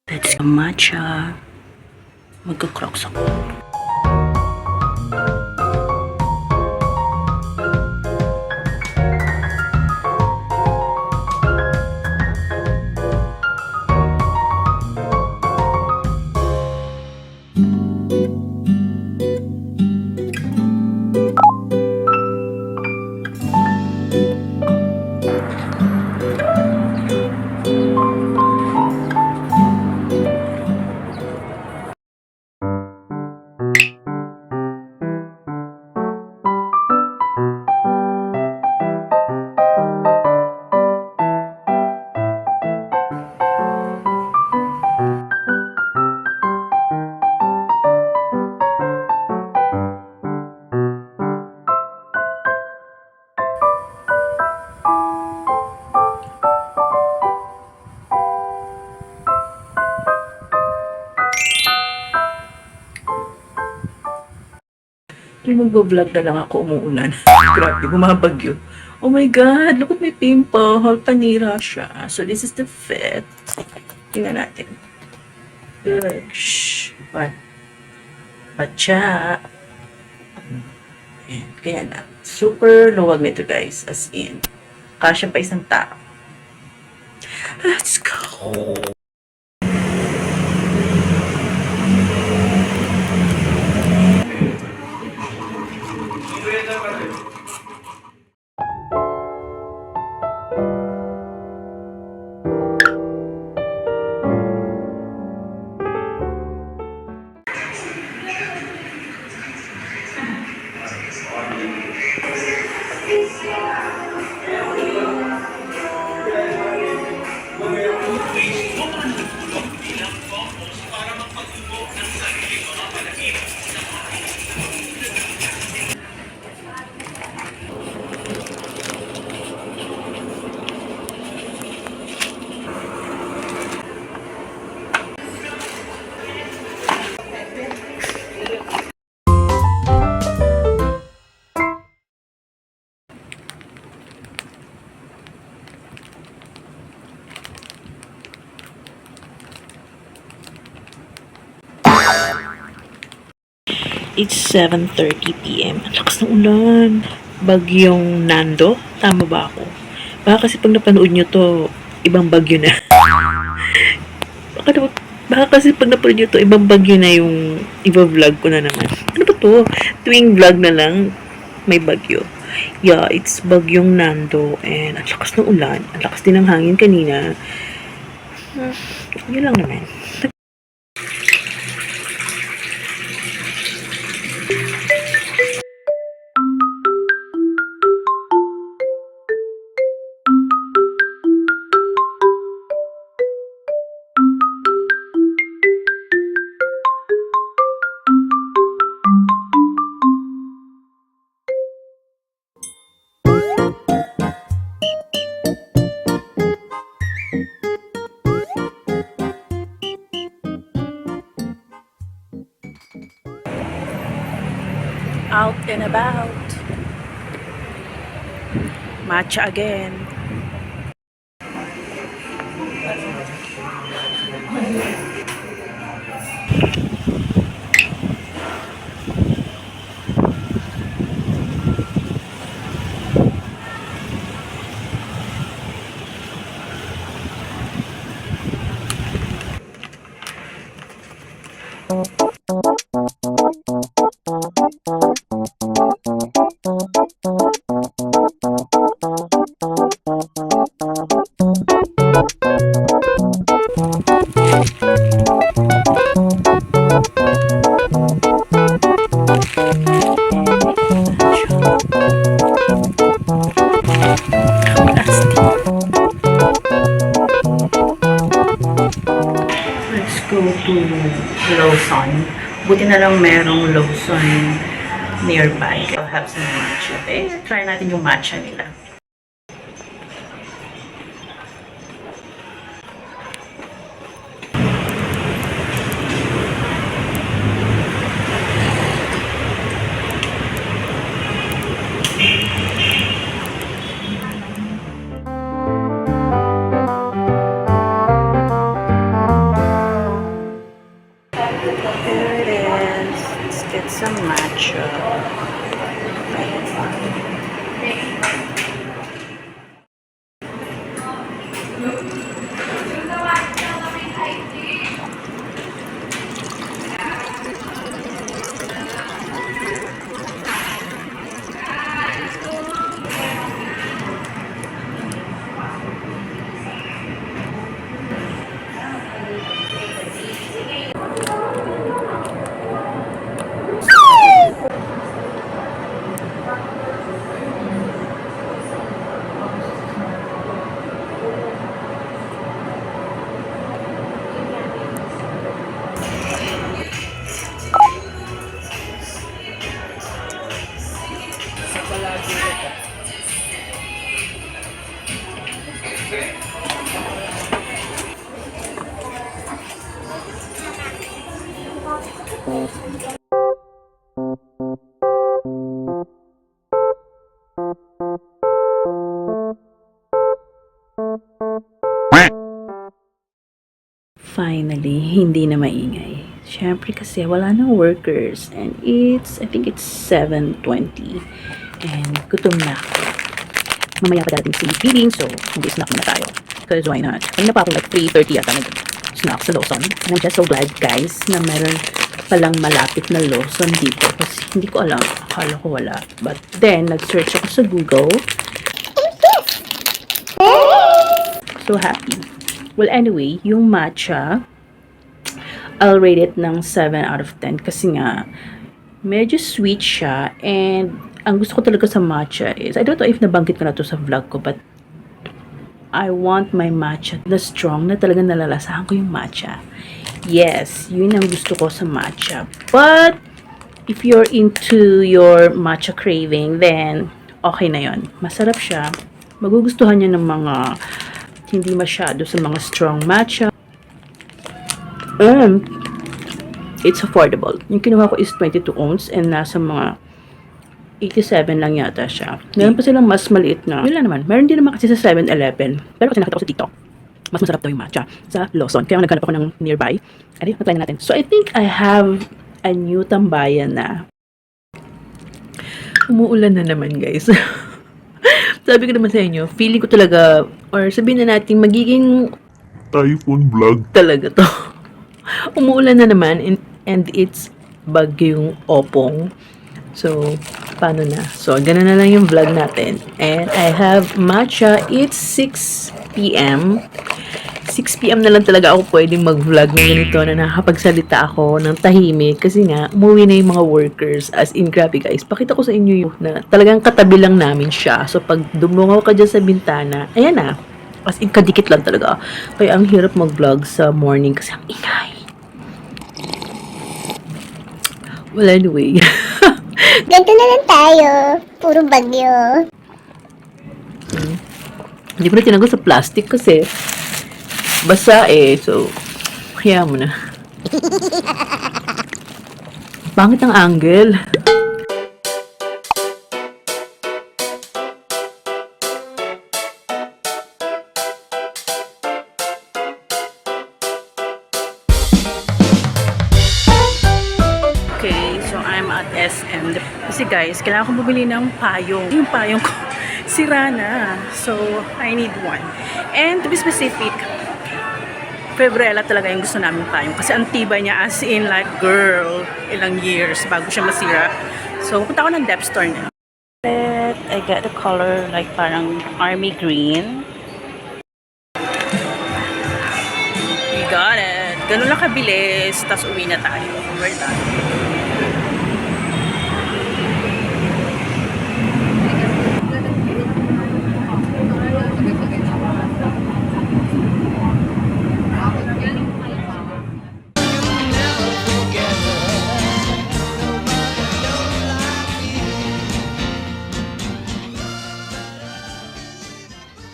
That's a matcha. Magka-crocs ako. Mag-vlog na lang ako, umuulan. Grabe, bumabagyo. Oh my God, look at my pimple. Panira siya. So this is the fit. Tingnan natin. Shhh. Patcha. Ayan, kaya na. Super luwag nito guys. As in. Kasya pa isang tao. Let's go. It's 7:30 p.m. Ang lakas ng ulan. Bagyong Nando. Tama ba ako? Baka kasi pag napanood nyo to, ibang bagyo na. Baka kasi pag napanood nyo to, ibang bagyo na yung iba-vlog ko na naman. Ano ba to? Tuwing vlog na lang, may bagyo. Yeah, it's bagyong Nando. And ang lakas ng ulan. Ang lakas din ng hangin kanina. Yun lang naman. Out and about. Matcha again. Go to Lawson. Buti na lang merong Lawson nearby. I'll have some matcha. Okay? Try natin yung matcha nila. some matcha. Finally, hindi na maingay. Siyempre kasi wala nang workers and I think it's 7:20 and gutom na ako. Mamaya pa dating si Piling, so mag-snack muna tayo. Because why not? Kanina pa ako like 3:30 yata nag-snack sa Lawson. And I'm just so glad guys na meron palang malapit na Lawson dito. Kasi hindi ko alam. Akala ko wala. But then, nag-search ako sa Google. So happy. Well, anyway, yung matcha, I'll rate it ng 7 out of 10 kasi nga, medyo sweet siya and ang gusto ko talaga sa matcha is, I don't know if nabanggit ko na to sa vlog ko, but I want my matcha na strong na talagang nalalasahan ko yung matcha. Yes, yun ang gusto ko sa matcha. But, if you're into your matcha craving, then okay na yon. Masarap siya. Magugustuhan niya ng mga hindi masyado sa mga strong matcha. And it's affordable. Yung kinuha ko is 22 ounce and nasa mga 87 lang yata siya. Meron pa silang mas maliit na. Yun lang naman. Meron din naman kasi sa 7-Eleven. Pero kasi nakita ko sa TikTok, mas masarap daw yung matcha sa Lawson. Kaya naghanap ako ng nearby. Adi, mag-try na natin. So I think I have a new tambayan na. Umuulan na naman guys. Sabi ko naman sa inyo, feeling ko talaga, or sabihin na natin, magiging iPhone vlog talaga to. Umuulan na naman and it's bagyong Opong. So, paano na? So, ganun na lang yung vlog natin. And I have matcha. It's 6 p.m. 6 p.m. na lang talaga ako pwedeng mag-vlog ng ganito na nakakapagsalita ako ng tahimik kasi nga, umuwi na yung mga workers. As in, grabe guys, pakita ko sa inyo yung na talagang katabi lang namin siya. So, pag dumungaw ka dyan sa bintana, ayan na. As in, kadikit lang talaga. Kaya ang hirap mag-vlog sa morning kasi ang ingay. Well, anyway. Ganito na lang tayo. Puro bagyo. Hindi ko na tinago sa plastic kasi basa eh. So, kaya mo na. Pangit ang angle. Okay, so I'm at SM. Kasi guys, kailangan ko bumili ng payong. Yung payong ko, sira na. So, I need one. And to be specific, Febrella talaga yung gusto namin payong. Kasi ang tibay niya as in like, girl, ilang years bago siya masira. So, punta ako ng depth store na. I got the color like parang army green. We got it. Ganun lang kabilis. Tapos uwi na tayo. We're done.